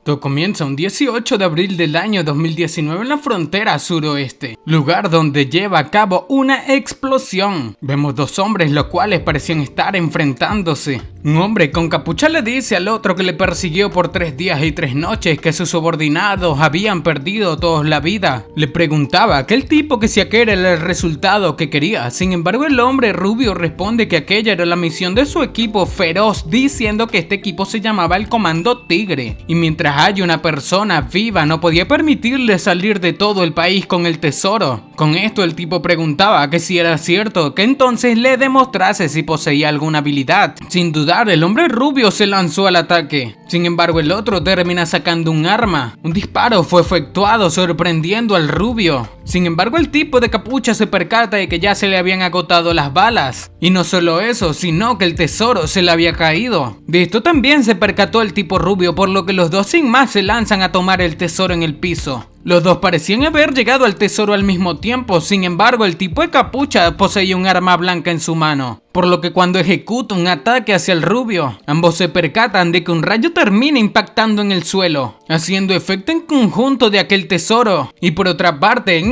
Todo comienza un 18 de abril del año 2019 en la frontera suroeste, lugar donde lleva a cabo una explosión. Vemos dos hombres los cuales parecían estar enfrentándose. Un hombre con capucha le dice al otro que le persiguió por 3 días y 3 noches que sus subordinados habían perdido todos la vida. Le preguntaba a aquel tipo que si aquel era el resultado que quería. Sin embargo, el hombre rubio responde que aquella era la misión de su equipo feroz, diciendo que este equipo se llamaba el Comando Tigre. Y mientras hay una persona viva, no podía permitirle salir de todo el país con el tesoro. Con esto el tipo preguntaba que si era cierto, que entonces le demostrase si poseía alguna habilidad. Sin dudar, el hombre rubio se lanzó al ataque. Sin embargo, el otro termina sacando un arma. Un disparo fue efectuado sorprendiendo al rubio. Sin embargo, el tipo de capucha se percata de que ya se le habían agotado las balas. Y no solo eso, sino que el tesoro se le había caído. De esto también se percató el tipo rubio, por lo que los dos sin más se lanzan a tomar el tesoro en el piso. Los dos parecían haber llegado al tesoro al mismo tiempo. Sin embargo, el tipo de capucha poseía un arma blanca en su mano, por lo que cuando ejecuta un ataque hacia el rubio, ambos se percatan de que un rayo termina impactando en el suelo, haciendo efecto en conjunto de aquel tesoro. Y por otra parte,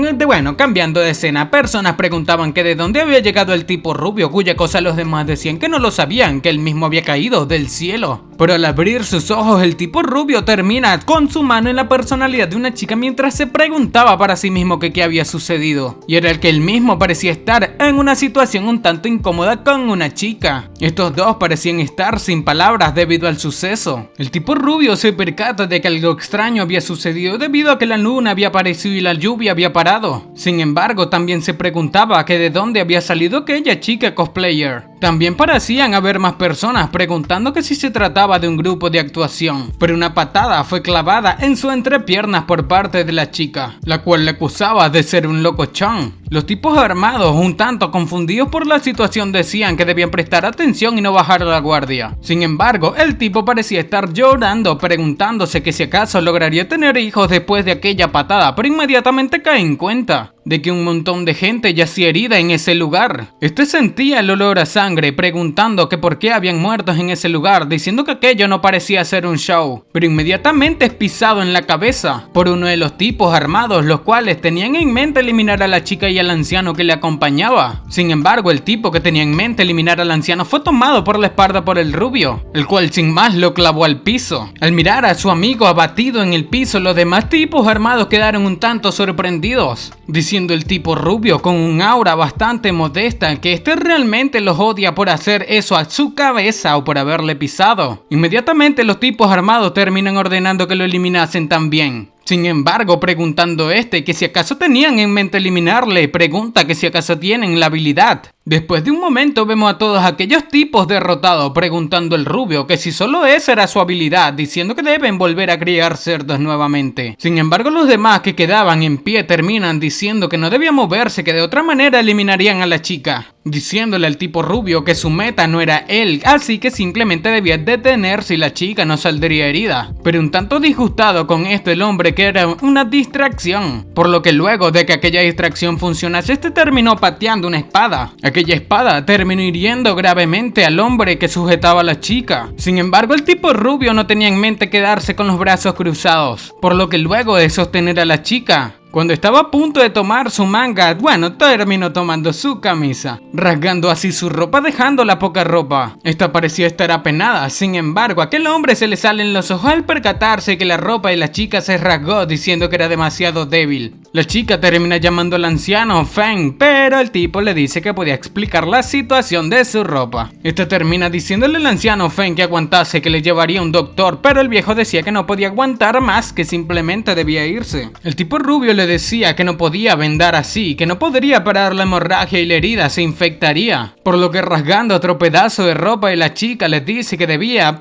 cambiando de escena, personas preguntaban que de dónde había llegado el tipo rubio, cuya cosa los demás decían que no lo sabían, que él mismo había caído del cielo. Pero al abrir sus ojos, el tipo rubio termina con su mano en la personalidad de una chica mientras se preguntaba para sí mismo que qué había sucedido. Y era el que él mismo parecía estar en una situación un tanto incómoda con una chica. Estos dos parecían estar sin palabras debido al suceso. El tipo rubio se percata de que algo extraño había sucedido debido a que la luna había aparecido y la lluvia había parado. Sin embargo, también se preguntaba que de dónde había salido aquella chica cosplayer. También parecían haber más personas preguntando que si se trataba de un grupo de actuación, pero una patada fue clavada en su entrepiernas por parte de la chica, la cual le acusaba de ser un locochón. Los tipos armados, un tanto confundidos por la situación, decían que debían prestar atención y no bajar la guardia. Sin embargo, el tipo parecía estar llorando, preguntándose que si acaso lograría tener hijos después de aquella patada, pero inmediatamente cae en cuenta de que un montón de gente yacía herida en ese lugar. Este sentía el olor a sangre, preguntando que por qué habían muertos en ese lugar, diciendo que aquello no parecía ser un show, pero inmediatamente es pisado en la cabeza por uno de los tipos armados, los cuales tenían en mente eliminar a la chica y al anciano que le acompañaba. Sin embargo, el tipo que tenía en mente eliminar al anciano fue tomado por la espalda por el rubio, el cual sin más lo clavó al piso. Al mirar a su amigo abatido en el piso, los demás tipos armados quedaron un tanto sorprendidos, diciendo el tipo rubio con un aura bastante modesta que este realmente los odia por hacer eso a su cabeza o por haberle pisado. Inmediatamente los tipos armados terminan ordenando que lo eliminasen también. Sin embargo, preguntando que si acaso tenían en mente eliminarle, pregunta que si acaso tienen la habilidad. Después de un momento vemos a todos aquellos tipos derrotados, preguntando el rubio que si solo esa era su habilidad, diciendo que deben volver a criar cerdos nuevamente. Sin embargo, los demás que quedaban en pie terminan diciendo que no debía moverse, que de otra manera eliminarían a la chica, diciéndole al tipo rubio que su meta no era él, así que simplemente debía detenerse y la chica no saldría herida. Pero un tanto disgustado con esto, el hombre que era una distracción, por lo que luego de que aquella distracción funcionase, este terminó pateando una espada. Aquella espada terminó hiriendo gravemente al hombre que sujetaba a la chica. Sin embargo, el tipo rubio no tenía en mente quedarse con los brazos cruzados, por lo que luego de sostener a la chica, cuando estaba a punto de tomar su manga, terminó tomando su camisa, rasgando así su ropa, dejándola poca ropa. Esta parecía estar apenada. Sin embargo, a aquel hombre se le salen los ojos al percatarse que la ropa de la chica se rasgó, diciendo que era demasiado débil. La chica termina llamando al anciano Feng, pero el tipo le dice que podía explicar la situación de su ropa. Este termina diciéndole al anciano Feng que aguantase, que le llevaría un doctor, pero el viejo decía que no podía aguantar más, que simplemente debía irse. El tipo rubio le decía que no podía vendar así, que no podría parar la hemorragia y la herida se infectaría, por lo que rasgando otro pedazo de ropa de la chica les dice que debía,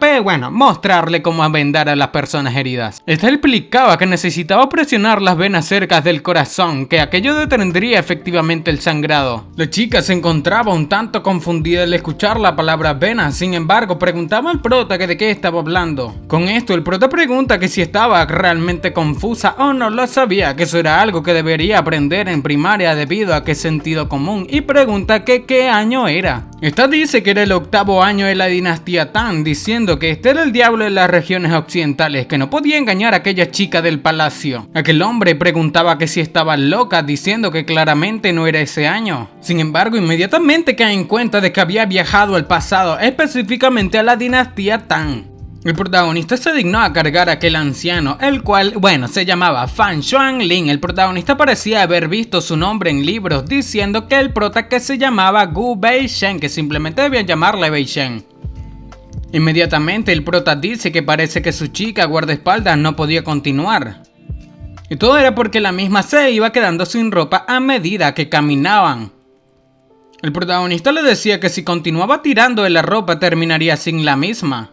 mostrarle cómo vendar a las personas heridas. Esta explicaba que necesitaba presionar las venas cerca del corazón, que aquello detendría efectivamente el sangrado. La chica se encontraba un tanto confundida al escuchar la palabra venas, sin embargo preguntaba al prota que de qué estaba hablando. Con esto el prota pregunta que si estaba realmente confusa o no lo sabía, que eso era algo que debería aprender en primaria debido a que es sentido común, y pregunta que qué año era. Esta dice que era el 8º año de la dinastía Tang, diciendo que este era el diablo de las regiones occidentales, que no podía engañar a aquella chica del palacio. Aquel hombre preguntaba que si estaba loca, diciendo que claramente no era ese año. Sin embargo, inmediatamente cae en cuenta de que había viajado al pasado, específicamente a la dinastía Tang. El protagonista se dignó a cargar a aquel anciano, el cual, se llamaba Fan Xuanling. El protagonista parecía haber visto su nombre en libros, diciendo que el prota que se llamaba Gu Beishen, que simplemente debían llamarle Beishen. Inmediatamente el prota dice que parece que su chica guardaespaldas no podía continuar. Y todo era porque la misma se iba quedando sin ropa a medida que caminaban. El protagonista le decía que si continuaba tirando de la ropa terminaría sin la misma,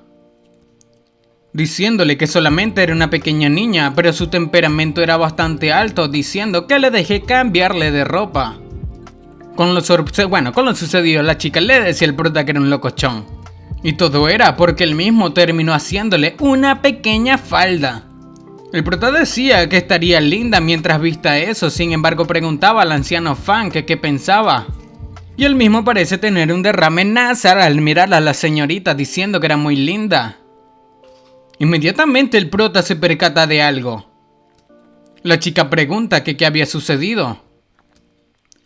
diciéndole que solamente era una pequeña niña, pero su temperamento era bastante alto, diciendo que le dejé cambiarle de ropa. Con lo sucedido, la chica le decía al prota que era un locochón. Y todo era porque él mismo terminó haciéndole una pequeña falda. El prota decía que estaría linda mientras vista eso, sin embargo preguntaba al anciano Fan que qué pensaba. Y él mismo parece tener un derrame nasal al mirar a la señorita, diciendo que era muy linda. Inmediatamente el prota se percata de algo. La chica pregunta que qué había sucedido.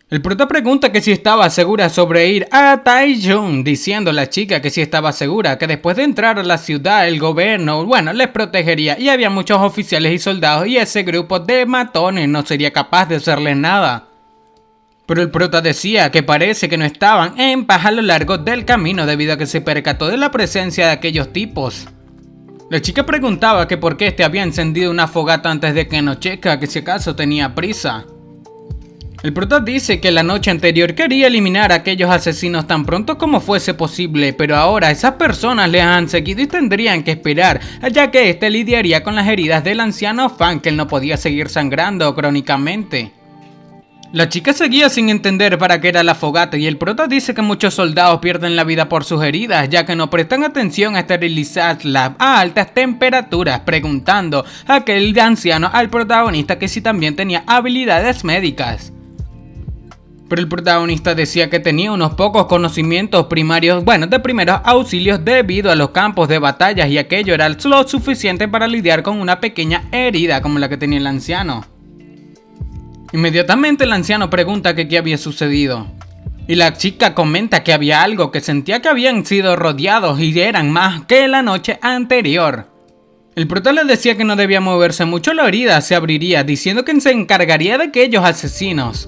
El prota pregunta que si estaba segura sobre ir a Taichung, diciendo a la chica que si estaba segura, que después de entrar a la ciudad el gobierno, les protegería y había muchos oficiales y soldados y ese grupo de matones no sería capaz de hacerle nada. Pero el prota decía que parece que no estaban en paz a lo largo del camino debido a que se percató de la presencia de aquellos tipos. La chica preguntaba que por qué este había encendido una fogata antes de que anochezca, que si acaso tenía prisa. El prota dice que la noche anterior quería eliminar a aquellos asesinos tan pronto como fuese posible, pero ahora esas personas le han seguido y tendrían que esperar, ya que este lidiaría con las heridas del anciano Fan, que él no podía seguir sangrando crónicamente. La chica seguía sin entender para qué era la fogata y el prota dice que muchos soldados pierden la vida por sus heridas, ya que no prestan atención a esterilizarlas a altas temperaturas, preguntando a aquel anciano al protagonista que si también tenía habilidades médicas. Pero el protagonista decía que tenía unos pocos conocimientos primarios, de primeros auxilios debido a los campos de batallas, y aquello era lo suficiente para lidiar con una pequeña herida como la que tenía el anciano. Inmediatamente el anciano pregunta que qué había sucedido. Y la chica comenta que había algo, que sentía que habían sido rodeados y eran más que la noche anterior. El prota le decía que no debía moverse mucho, la herida se abriría, diciendo que se encargaría de aquellos asesinos.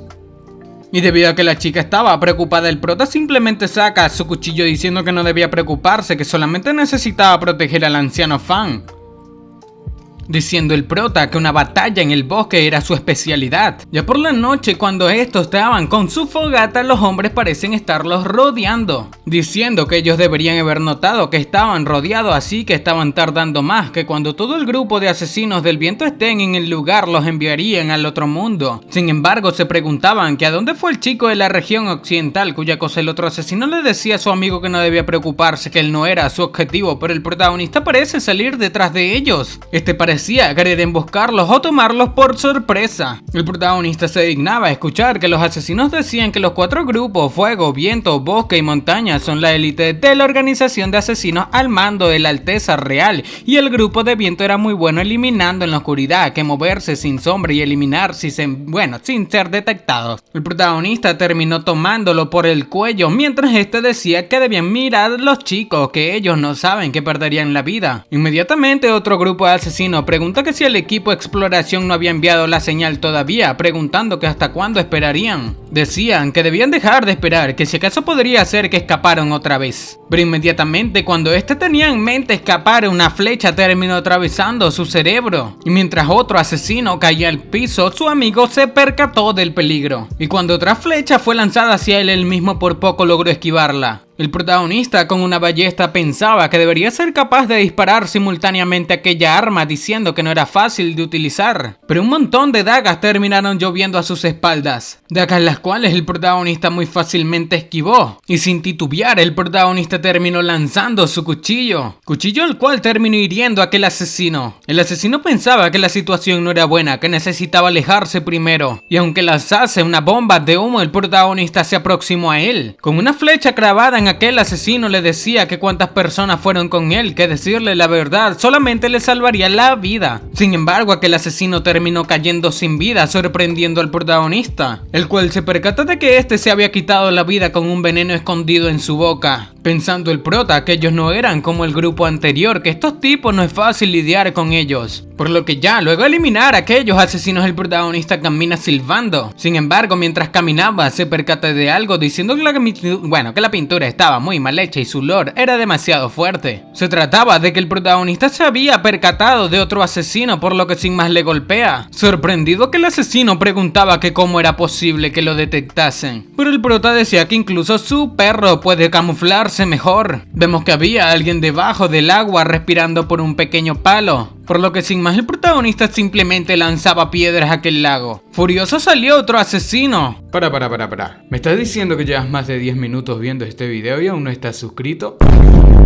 Y debido a que la chica estaba preocupada, el prota simplemente saca su cuchillo diciendo que no debía preocuparse, que solamente necesitaba proteger al anciano Fan. Diciendo el prota que una batalla en el bosque era su especialidad. Ya por la noche, cuando estos estaban con su fogata, los hombres parecen estarlos rodeando, diciendo que ellos deberían haber notado que estaban rodeados, así que estaban tardando más, que cuando todo el grupo de asesinos del viento estén en el lugar los enviarían al otro mundo. Sin embargo, se preguntaban que a dónde fue el chico de la región occidental, cuya cosa el otro asesino le decía a su amigo que no debía preocuparse, que él no era su objetivo, pero el protagonista parece salir detrás de ellos. Parecía querer emboscarlos o tomarlos por sorpresa. El protagonista se dignaba a escuchar que los asesinos decían que los 4 grupos, fuego, viento, bosque y montaña, son la élite de la organización de asesinos al mando de la Alteza Real, y el grupo de viento era muy bueno eliminando en la oscuridad, que moverse sin sombra y eliminar sin ser detectados. El protagonista terminó tomándolo por el cuello mientras este decía que debían mirar a los chicos, que ellos no saben que perderían la vida. Inmediatamente otro grupo de asesinos pregunta que si el equipo de exploración no había enviado la señal todavía, preguntando que hasta cuándo esperarían. Decían que debían dejar de esperar, que si acaso podría ser que escaparon otra vez. Pero inmediatamente cuando tenía en mente escapar, una flecha terminó atravesando su cerebro. Y mientras otro asesino caía al piso, su amigo se percató del peligro. Y cuando otra flecha fue lanzada hacia él mismo por poco logró esquivarla. El protagonista con una ballesta pensaba que debería ser capaz de disparar simultáneamente aquella arma, diciendo que no era fácil de utilizar. Pero un montón de dagas terminaron lloviendo a sus espaldas, dagas las cuales el protagonista muy fácilmente esquivó. Y sin titubear, el protagonista terminó lanzando su cuchillo el cual terminó hiriendo a aquel asesino. El asesino pensaba que la situación no era buena, que necesitaba alejarse primero. Y aunque lanzase una bomba de humo, el protagonista se aproximó a él, con una flecha clavada en Chan, aquel asesino, le decía que cuantas personas fueron con él, que decirle la verdad solamente le salvaría la vida. Sin embargo, aquel asesino terminó cayendo sin vida, sorprendiendo al protagonista, el cual se percata de que este se había quitado la vida con un veneno escondido en su boca. Pensando el prota que ellos no eran como el grupo anterior, que estos tipos no es fácil lidiar con ellos. Por lo que ya luego de eliminar a aquellos asesinos, el protagonista camina silbando. Sin embargo, mientras caminaba se percata de algo, diciendo que la pintura estaba muy mal hecha y su olor era demasiado fuerte. Se trataba de que el protagonista se había percatado de otro asesino, por lo que sin más le golpea. Sorprendido, que el asesino preguntaba que cómo era posible que lo detectasen, pero el prota decía que incluso su perro puede camuflarse mejor. Vemos que había alguien debajo del agua respirando por un pequeño palo, por lo que sin más el protagonista simplemente lanzaba piedras a aquel lago. Furioso salió otro asesino. Para. ¿Me estás diciendo que llevas más de 10 minutos viendo este video y aún no estás suscrito?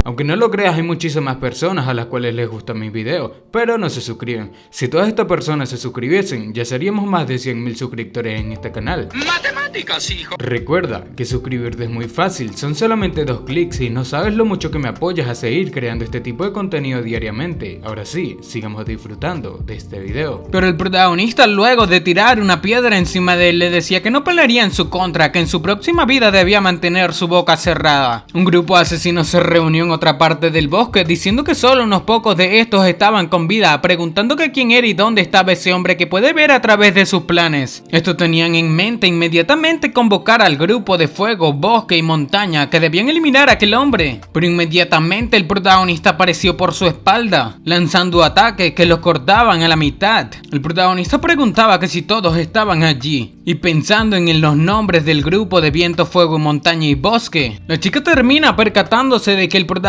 Aunque no lo creas, hay muchísimas personas a las cuales les gustan mis videos, pero no se suscriben. Si todas estas personas se suscribiesen, ya seríamos más de 100.000 suscriptores en este canal. ¡Matemáticas, hijo! Recuerda que suscribirte es muy fácil, son solamente 2 clics y no sabes lo mucho que me apoyas a seguir creando este tipo de contenido diariamente. Ahora sí, sigamos disfrutando de este video. Pero el protagonista, luego de tirar una piedra encima de él, le decía que no pelearía en su contra, que en su próxima vida debía mantener su boca cerrada. Un grupo de asesinos se reunió en otra parte del bosque, diciendo que solo unos pocos de estos estaban con vida, preguntando que quién era y dónde estaba ese hombre que puede ver a través de sus planes. Estos tenían en mente inmediatamente convocar al grupo de fuego, bosque y montaña, que debían eliminar a aquel hombre. Pero inmediatamente el protagonista apareció por su espalda, lanzando ataques que los cortaban a la mitad. El protagonista preguntaba que si todos estaban allí, y pensando en los nombres del grupo de viento, fuego, montaña y bosque, la chica termina percatándose de que el protagonista,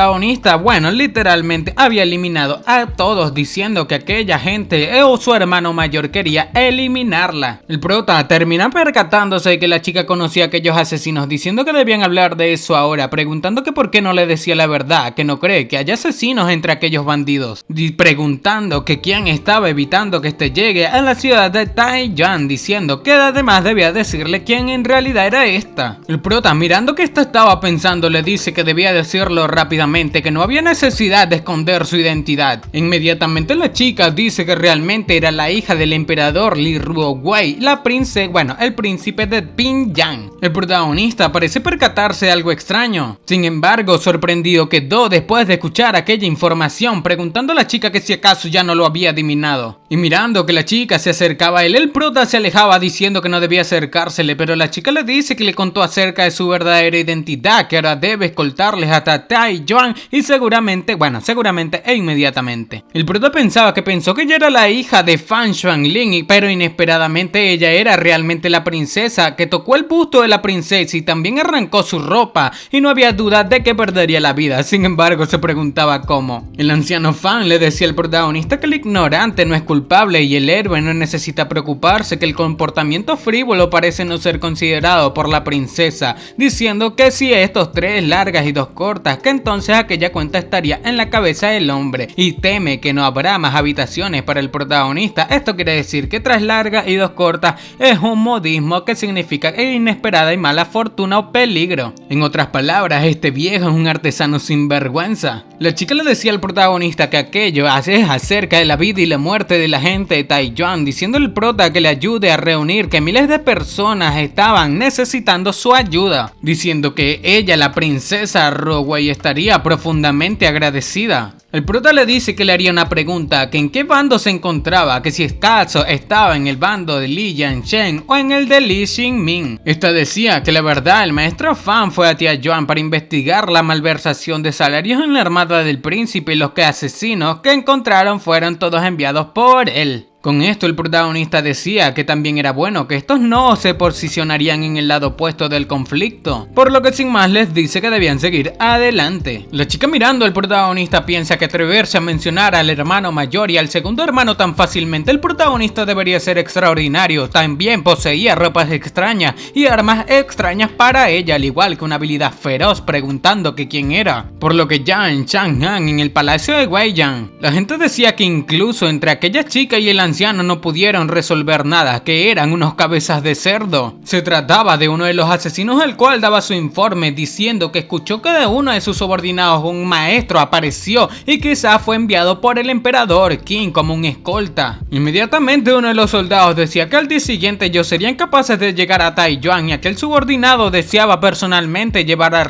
literalmente había eliminado a todos, diciendo que aquella gente o su hermano mayor quería eliminarla. El prota termina percatándose de que la chica conocía a aquellos asesinos, diciendo que debían hablar de eso ahora, preguntando que por qué no le decía la verdad, que no cree que haya asesinos entre aquellos bandidos, y preguntando que quién estaba evitando que este llegue a la ciudad de Taiyuan, diciendo que además debía decirle quién en realidad era esta. El prota, mirando que esta estaba pensando, le dice que debía decirlo rápidamente, que no había necesidad de esconder su identidad. Inmediatamente la chica dice que realmente era la hija del emperador Li Ruowei, el príncipe de Pingyang. El protagonista parece percatarse de algo extraño. Sin embargo, sorprendido quedó después de escuchar aquella información, preguntando a la chica que si acaso ya no lo había adivinado. Y mirando que la chica se acercaba a él, el prota se alejaba diciendo que no debía acercársele, pero la chica le dice que le contó acerca de su verdadera identidad, que ahora debe escoltarles hasta Taiyuan y seguramente e inmediatamente. El prota pensó que ella era la hija de Fan Xuanling, pero inesperadamente ella era realmente la princesa, que tocó el busto de la princesa y también arrancó su ropa, y no había duda de que perdería la vida. Sin embargo, se preguntaba cómo. El anciano Fan le decía al protagonista que el ignorante no es culpable y el héroe no necesita preocuparse, que el comportamiento frívolo parece no ser considerado por la princesa, diciendo que si estos 3 largas y 2 cortas, que entonces aquella cuenta estaría en la cabeza del hombre, y teme que no habrá más habitaciones para el protagonista. Esto quiere decir que 3 largas y 2 cortas es un modismo que significa inesperada y mala fortuna o peligro. En otras palabras, este viejo es un artesano sin vergüenza. La chica le decía al protagonista que aquello es acerca de la vida y la muerte de la gente de Taiyuan, diciendo al prota que le ayude a reunir, que miles de personas estaban necesitando su ayuda, diciendo que ella, la princesa Ruowei, estaría profundamente agradecida. El prota le dice que le haría una pregunta, que en qué bando se encontraba, que si acaso estaba en el bando de Li Yanchen o en el de Li Xingming. Esta decía que la verdad el maestro Fan fue a Taiyuan para investigar la malversación de salarios en la armada del príncipe, y los asesinos que encontraron fueron todos enviados por él. Con esto el protagonista decía que también era bueno que estos no se posicionarían en el lado opuesto del conflicto, por lo que sin más les dice que debían seguir adelante. La chica, mirando al protagonista, piensa que atreverse a mencionar al hermano mayor y al segundo hermano tan fácilmente, el protagonista debería ser extraordinario. También poseía ropas extrañas y armas extrañas para ella, al igual que una habilidad feroz, preguntando que quién era. Por lo que ya en Chang'an, en el palacio de Weiyang, la gente decía que incluso entre aquella chica y el anciano no pudieron resolver nada, que eran unos cabezas de cerdo. Se trataba de uno de los asesinos, el cual daba su informe diciendo que escuchó que de uno de sus subordinados un maestro apareció y quizás fue enviado por el emperador Qin como un escolta. Inmediatamente uno de los soldados decía que al día siguiente ellos serían capaces de llegar a Taiyuan y aquel subordinado deseaba personalmente llevar a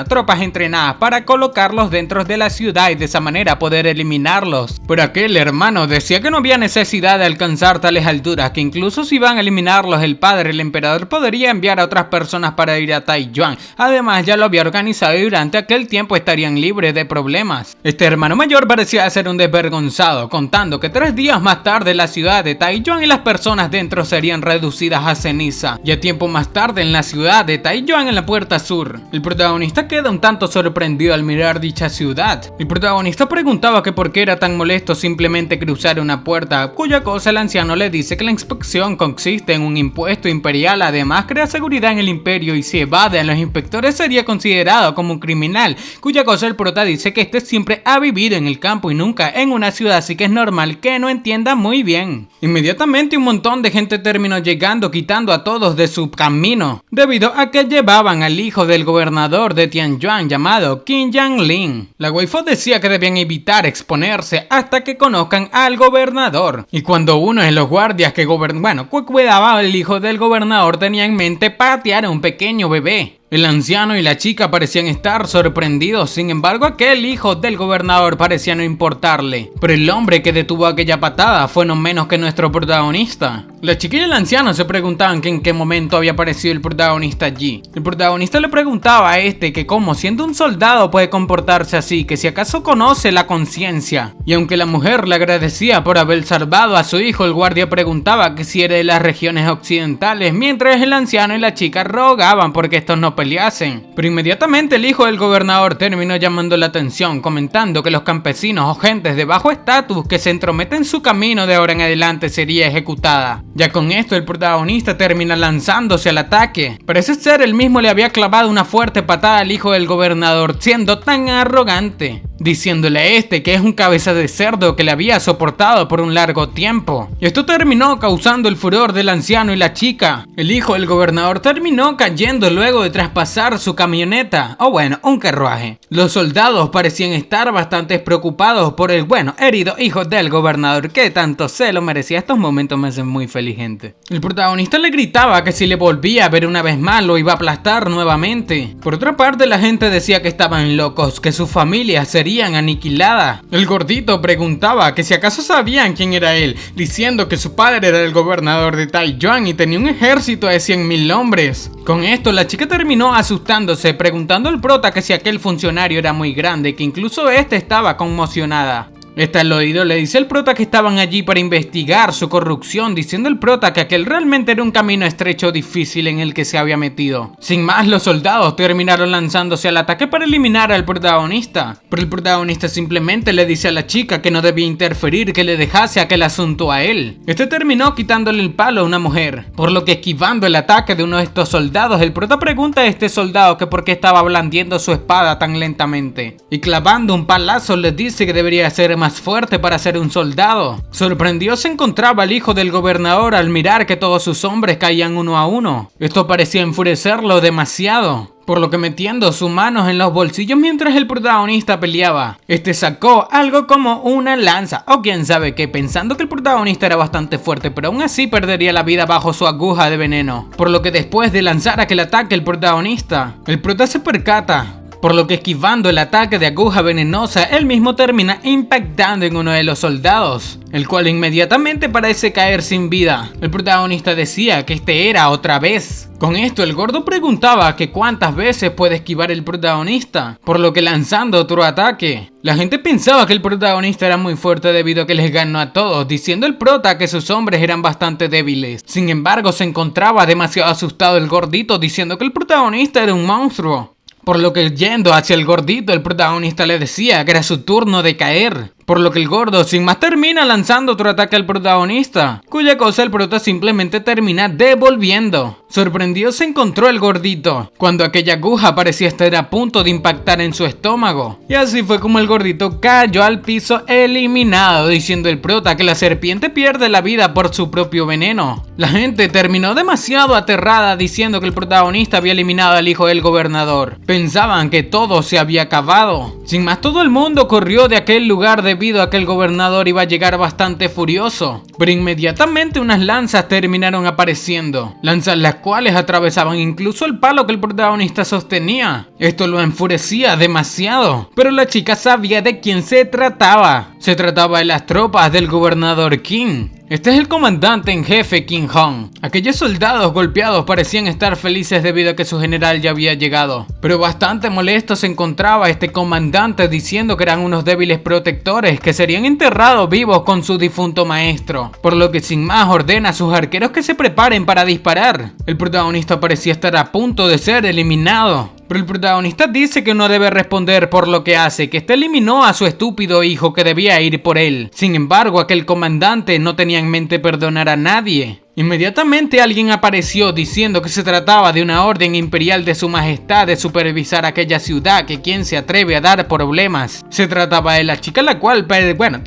tropas entrenadas para colocarlos dentro de la ciudad y de esa manera poder eliminarlos. Pero aquel hermano decía que no había necesidad de alcanzar tales alturas, que incluso si iban a eliminarlos el padre, el emperador, podría enviar a otras personas para ir a Taiyuan. Además ya lo había organizado y durante aquel tiempo estarían libres de problemas. Este hermano mayor parecía ser un desvergonzado, contando que 3 días más tarde la ciudad de Taiyuan y las personas dentro serían reducidas a ceniza. Ya tiempo más tarde en la ciudad de Taiyuan, en la puerta sur, el protagonista queda un tanto sorprendido al mirar dicha ciudad. El protagonista preguntaba que por qué era tan molesto simplemente cruzar una puerta, cuya cosa el anciano le dice que la inspección consiste en un impuesto imperial, además crea seguridad en el imperio y si evade a los inspectores sería considerado como un criminal, cuya cosa el prota dice que este siempre ha vivido en el campo y nunca en una ciudad, así que es normal que no entienda muy bien. Inmediatamente un montón de gente terminó llegando, quitando a todos de su camino, debido a que llevaban al hijo del gobernador de Tianyuan llamado Qin Yanlin. La waifu decía que debían evitar exponerse hasta que conozcan al gobernador, y cuando uno de los guardias que cuidaba al hijo del gobernador tenía en mente patear a un pequeño bebé. El anciano y la chica parecían estar sorprendidos, sin embargo aquel hijo del gobernador parecía no importarle. Pero el hombre que detuvo aquella patada fue no menos que nuestro protagonista. La chica y el anciano se preguntaban que en qué momento había aparecido el protagonista allí. El protagonista le preguntaba a este que cómo siendo un soldado puede comportarse así, que si acaso conoce la conciencia. Y aunque la mujer le agradecía por haber salvado a su hijo, el guardia preguntaba que si era de las regiones occidentales, mientras el anciano y la chica rogaban porque estos no peleasen. Pero inmediatamente el hijo del gobernador terminó llamando la atención, comentando que los campesinos o gentes de bajo estatus que se entrometen en su camino de ahora en adelante sería ejecutada. Ya con esto el protagonista termina lanzándose al ataque. Parece ser él mismo le había clavado una fuerte patada al hijo del gobernador, siendo tan arrogante, diciéndole a este que es un cabeza de cerdo que le había soportado por un largo tiempo. Y esto terminó causando el furor del anciano y la chica. El hijo del gobernador terminó cayendo luego de traspasar su camioneta, un carruaje. Los soldados parecían estar bastante preocupados por el herido hijo del gobernador, que tanto se lo merecía. Estos momentos me hacen muy feliz, gente. El protagonista le gritaba que si le volvía a ver una vez más lo iba a aplastar nuevamente. Por otra parte, la gente decía que estaban locos, que sus familias serían aniquiladas. El gordito preguntaba que si acaso sabían quién era él, diciendo que su padre era el gobernador de Taiyuan y tenía un ejército de 100.000 hombres. Con esto la chica terminó asustándose, preguntando al prota que si aquel funcionario era muy grande, que incluso este estaba conmocionada. Esta al oído le dice al prota que estaban allí para investigar su corrupción, diciendo el prota que aquel realmente era un camino estrecho difícil en el que se había metido. Sin más, los soldados terminaron lanzándose al ataque para eliminar al protagonista, pero el protagonista simplemente le dice a la chica que no debía interferir, que le dejase aquel asunto a él. Este terminó quitándole el palo a una mujer, por lo que esquivando el ataque de uno de estos soldados, el prota pregunta a este soldado que por qué estaba blandiendo su espada tan lentamente, y clavando un palazo le dice que debería ser más fuerte para ser un soldado. Sorprendido se encontraba el hijo del gobernador al mirar que todos sus hombres caían uno a uno. Esto parecía enfurecerlo demasiado, por lo que metiendo sus manos en los bolsillos mientras el protagonista peleaba, este sacó algo como una lanza o quién sabe qué, pensando que el protagonista era bastante fuerte, pero aún así perdería la vida bajo su aguja de veneno. Por lo que después de lanzar aquel ataque el prota se percata, por lo que esquivando el ataque de aguja venenosa, él mismo termina impactando en uno de los soldados, el cual inmediatamente parece caer sin vida. El protagonista decía que este era otra vez. Con esto el gordo preguntaba que cuántas veces puede esquivar el protagonista, por lo que lanzando otro ataque. La gente pensaba que el protagonista era muy fuerte debido a que les ganó a todos, diciendo el prota que sus hombres eran bastante débiles. Sin embargo, se encontraba demasiado asustado el gordito, diciendo que el protagonista era un monstruo. Por lo que yendo hacia el gordito, el protagonista le decía que era su turno de caer, por lo que el gordo sin más termina lanzando otro ataque al protagonista, cuya cosa el prota simplemente termina devolviendo. Sorprendido se encontró el gordito, cuando aquella aguja parecía estar a punto de impactar en su estómago. Y así fue como el gordito cayó al piso eliminado, diciendo el prota que la serpiente pierde la vida por su propio veneno. La gente terminó demasiado aterrada diciendo que el protagonista había eliminado al hijo del gobernador. Pensaban que todo se había acabado. Sin más, todo el mundo corrió de aquel lugar debido a que el gobernador iba a llegar bastante furioso. Pero inmediatamente unas lanzas terminaron apareciendo, lanzas las cuales atravesaban incluso el palo que el protagonista sostenía. Esto lo enfurecía demasiado, pero la chica sabía de quién se trataba. Se trataba de las tropas del gobernador King. Este es el comandante en jefe King Hong. Aquellos soldados golpeados parecían estar felices debido a que su general ya había llegado, pero bastante molesto se encontraba este comandante diciendo que eran unos débiles protectores que serían enterrados vivos con su difunto maestro, por lo que sin más ordena a sus arqueros que se preparen para disparar. El protagonista parecía estar a punto de ser eliminado, pero el protagonista dice que no debe responder por lo que hace, que este eliminó a su estúpido hijo que debía ir por él. Sin embargo, aquel comandante no tenía en mente perdonar a nadie. Inmediatamente alguien apareció diciendo que se trataba de una orden imperial de su majestad de supervisar aquella ciudad, que quien se atreve a dar problemas. Se trataba de la chica la cual,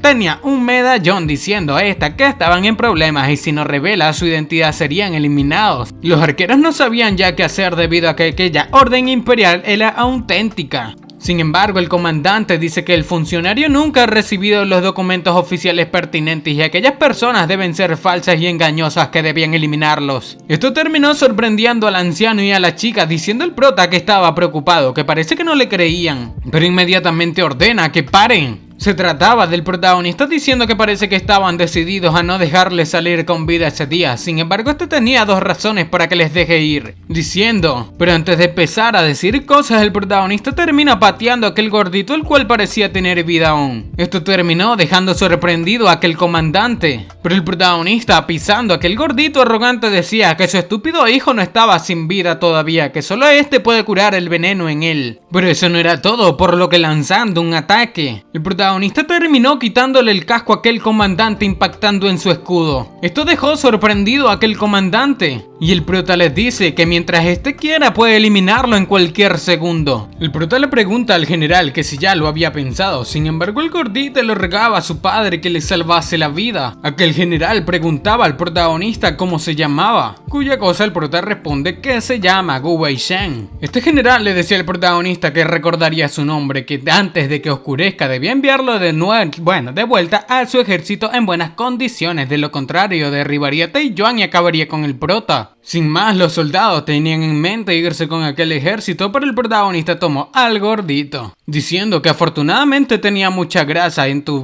tenía un medallón diciendo a esta que estaban en problemas y si no revela su identidad serían eliminados. Los arqueros no sabían ya qué hacer debido a que aquella orden imperial era auténtica. Sin embargo, el comandante dice que el funcionario nunca ha recibido los documentos oficiales pertinentes y aquellas personas deben ser falsas y engañosas que debían eliminarlos. Esto terminó sorprendiendo al anciano y a la chica, diciendo el prota que estaba preocupado, que parece que no le creían, pero inmediatamente ordena que paren. Se trataba del protagonista diciendo que parece que estaban decididos a no dejarle salir con vida ese día. Sin embargo, este tenía dos razones para que les deje ir, diciendo, pero antes de empezar a decir cosas, el protagonista termina pateando a aquel gordito, el cual parecía tener vida aún. Esto terminó dejando sorprendido a aquel comandante, pero el protagonista, pisando a aquel gordito arrogante, decía que su estúpido hijo no estaba sin vida todavía, que solo este puede curar el veneno en él. Pero eso no era todo, por lo que lanzando un ataque, el protagonista terminó quitándole el casco a aquel comandante, impactando en su escudo. Esto dejó sorprendido a aquel comandante, y el prota les dice que mientras este quiera puede eliminarlo en cualquier segundo. El prota le pregunta al general que si ya lo había pensado, sin embargo el gordito le rogaba a su padre que le salvase la vida. Aquel general preguntaba al protagonista cómo se llamaba, cuya cosa el prota responde que se llama Gu Weishen. Este general le decía al protagonista que recordaría su nombre, que antes de que oscurezca debía enviarlo de vuelta a su ejército en buenas condiciones, de lo contrario derribaría a Taiyuan y acabaría con el prota. Sin más, los soldados tenían en mente irse con aquel ejército, pero el protagonista tomó al gordito, diciendo que afortunadamente tenía mucha grasa en su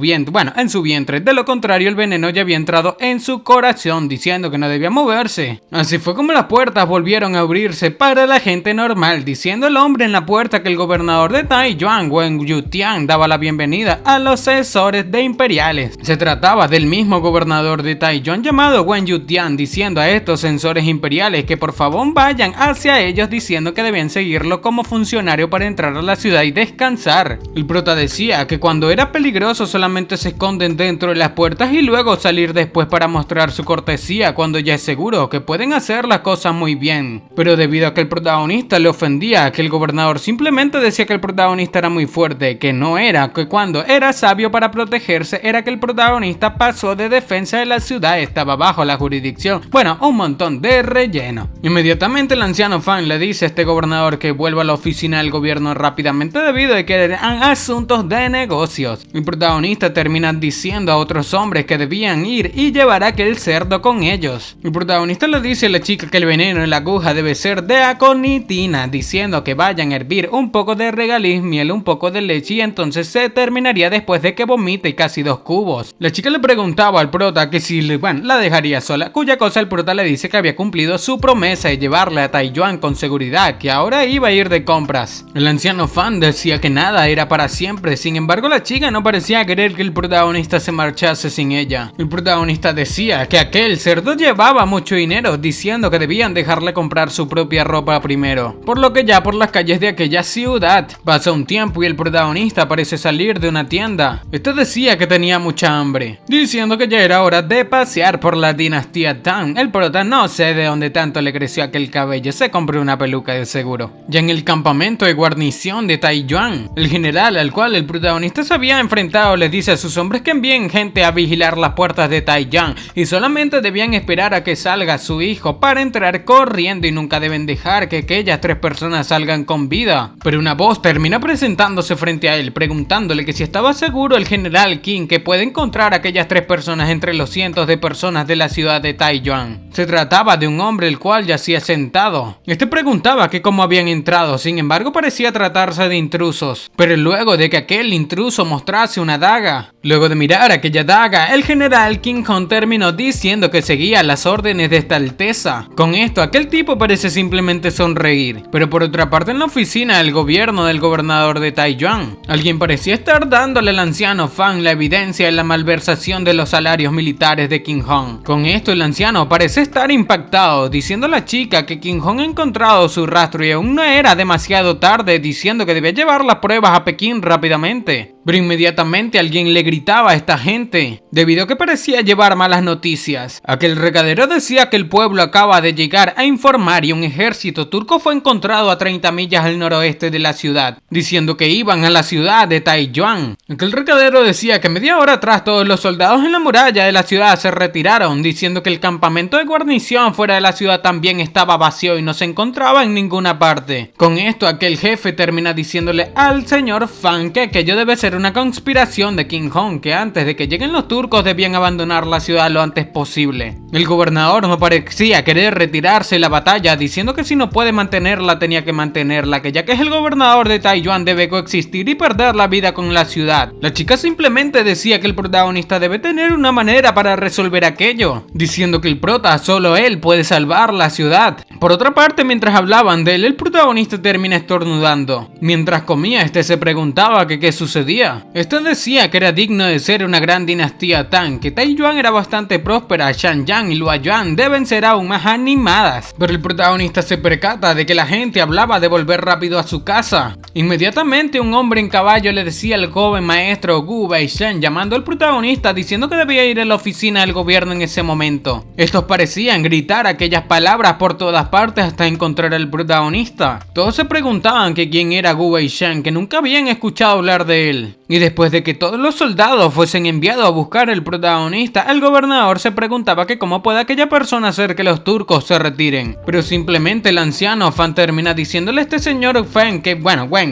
vientre, de lo contrario el veneno ya había entrado en su corazón, diciendo que no debía moverse. Así fue como las puertas volvieron a abrirse para la gente normal, diciendo el hombre en la puerta que el gobernador de Taiyuan, Wen Yutian, daba la bienvenida a los censores de imperiales. Se trataba del mismo gobernador de Taiyuan llamado Wen Yutian, diciendo a estos censores imperiales que por favor vayan hacia ellos, diciendo que debían seguirlo como funcionario para entrar a la ciudad y descansar. El prota decía que cuando era peligroso solamente se esconden dentro de las puertas y luego salir después para mostrar su cortesía cuando ya es seguro que pueden hacer las cosas muy bien. Pero debido a que el protagonista le ofendía, que el gobernador simplemente decía que el protagonista era muy fuerte, que no era, que cuando era sabio para protegerse era que el protagonista pasó de defensa de la ciudad, estaba bajo la jurisdicción, un montón de relleno. Inmediatamente el anciano Fan le dice a este gobernador que vuelva a la oficina del gobierno rápidamente debido a que eran asuntos de negocios. El protagonista termina diciendo a otros hombres que debían ir y llevar a aquel cerdo con ellos. El protagonista le dice a la chica que el veneno en la aguja debe ser de aconitina, diciendo que vayan a hervir un poco de regaliz, miel, un poco de leche y entonces se terminaría después de que vomite casi 2 cubos. La chica le preguntaba al prota que si la dejaría sola, cuya cosa el prota le dice que había cumplido su promesa de llevarle a Taiyuan con seguridad, que ahora iba a ir de compras. El anciano Fan decía que nada era para siempre, sin embargo la chica no parecía querer que el protagonista se marchase sin ella. El protagonista protagonista decía que aquel cerdo llevaba mucho dinero, diciendo que debían dejarle comprar su propia ropa primero, por lo que ya por las calles de aquella ciudad pasa un tiempo y el protagonista parece salir de una tienda. Este decía que tenía mucha hambre, diciendo que ya era hora de pasear por la dinastía Tang. El prota no sé de dónde tanto le creció aquel cabello, se compró una peluca de seguro. Ya en el campamento de guarnición de Taiyuan, el general al cual el protagonista se había enfrentado les dice a sus hombres que envíen gente a vigilar las puertas de Taiyuan y solamente debían esperar a que salga su hijo para entrar corriendo y nunca deben dejar que aquellas 3 personas salgan con vida. Pero una voz termina presentándose frente a él preguntándole que si estaba seguro el general Qin que puede encontrar a aquellas 3 personas entre los cientos de personas de la ciudad de Taiyuan. Se trataba de un hombre el cual yacía sentado. Este preguntaba que cómo habían entrado, sin embargo parecía tratarse de intrusos, pero luego de que aquel intruso mostrase una daga, luego de mirar aquella daga, el general King Kong terminó diciendo que seguía las órdenes de esta alteza. Con esto aquel tipo parece simplemente sonreír, pero por otra parte en la oficina del gobierno del gobernador de Taiyuan, alguien parecía estar dándole al anciano Fan la evidencia de la malversación de los salarios militares de King Kong. Con esto el anciano parece estar impactado, diciendo a la chica que King Kong ha encontrado su rastro y aún no era demasiado tarde, diciendo que debía llevar las pruebas a Pekín rápidamente. Pero inmediatamente alguien le gritaba a esta gente, debido a que parecía llevar malas noticias. Aquel recadero decía que el pueblo acaba de llegar a informar y un ejército turco fue encontrado a 30 millas al noroeste de la ciudad, diciendo que iban a la ciudad de Taiyuan. Aquel recadero decía que media hora atrás todos los soldados en la muralla de la ciudad se retiraron, diciendo que el campamento de guarnición fuera de la ciudad también estaba vacío y no se encontraba en ninguna parte. Con esto aquel jefe termina diciéndole al señor Fan que aquello debe ser una conspiración de King Kong, que antes de que lleguen los turcos debían abandonar la ciudad lo antes posible. El gobernador no parecía querer retirarse de la batalla, diciendo que si no puede mantenerla tenía que mantenerla, que ya que es el gobernador de Taiyuan debe coexistir y perder la vida con la ciudad. La chica simplemente decía que el protagonista debe tener una manera para resolver aquello, diciendo que el prota solo él puede salvar la ciudad. Por otra parte, mientras hablaban de él, el protagonista termina estornudando. Mientras comía, este se preguntaba que qué sucedía. Este decía que era digno de ser una gran dinastía Tang, que Taiyuan era bastante próspera, Shanyang y Luoyuan deben ser aún más animadas. Pero el protagonista se percata de que la gente hablaba de volver rápido a su casa. Inmediatamente un hombre en caballo le decía al joven maestro Gu Baishen, llamando al protagonista diciendo que debía ir a la oficina del gobierno en ese momento. Estos parecían gritar aquellas palabras por todas partes hasta encontrar al protagonista. Todos se preguntaban que quién era Gu Baishen, que nunca habían escuchado hablar de él. Y después de que todos los soldados fuesen enviados a buscar al protagonista, el gobernador se preguntaba que cómo puede aquella persona hacer que los turcos se retiren. Pero simplemente el anciano Fan termina diciéndole a este señor Fan que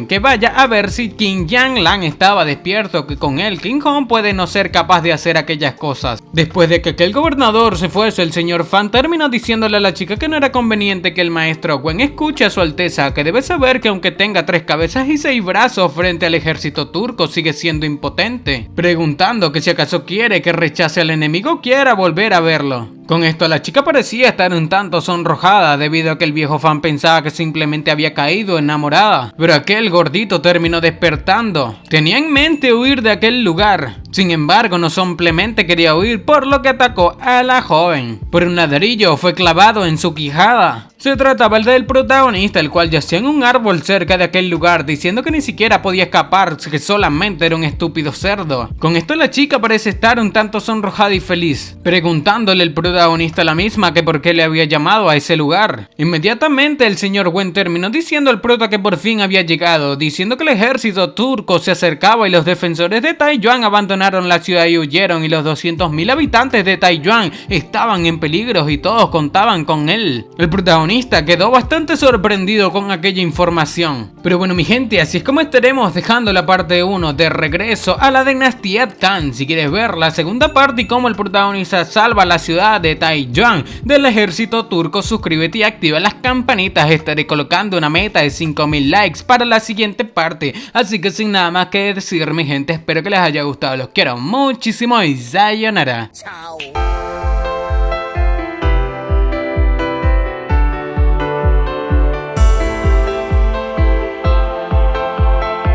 que vaya a ver si King Yang Lan estaba despierto, que con él King Kong puede no ser capaz de hacer aquellas cosas. Después de que aquel gobernador se fuese, el señor Fan terminó diciéndole a la chica que no era conveniente que el maestro Wen escuche a su alteza, que debe saber que aunque tenga 3 cabezas y 6 brazos frente al ejército turco, sigue siendo impotente, preguntando que si acaso quiere que rechace al enemigo o quiera volver a verlo. Con esto la chica parecía estar un tanto sonrojada debido a que el viejo Fan pensaba que simplemente había caído enamorada, pero aquel gordito terminó despertando. Tenía en mente huir de aquel lugar, sin embargo no simplemente quería huir, por lo que atacó a la joven. Por un ladrillo fue clavado en su quijada. Se trataba del protagonista, el cual yacía en un árbol cerca de aquel lugar, diciendo que ni siquiera podía escapar, que solamente era un estúpido cerdo. Con esto la chica parece estar un tanto sonrojada y feliz, preguntándole el protagonista la misma que por qué le había llamado a ese lugar. Inmediatamente el señor Wen terminó diciendo al prota que por fin había llegado, diciendo que el ejército turco se acercaba y los defensores de Taiyuan abandonaron la ciudad y huyeron, y los 200.000 habitantes de Taiyuan estaban en peligro y todos contaban con él. El protagonista quedó bastante sorprendido con aquella información. Pero bueno mi gente, así es como estaremos dejando la parte 1 de Regreso a la dinastía Tang. Si quieres ver la segunda parte y cómo el protagonista salva la ciudad de Taiyuan del ejército turco, suscríbete y activa las campanitas. Estaré colocando una meta de 5000 likes para la siguiente parte. Así que sin nada más que decir mi gente, espero que les haya gustado, los quiero muchísimo y sayonara. Chao.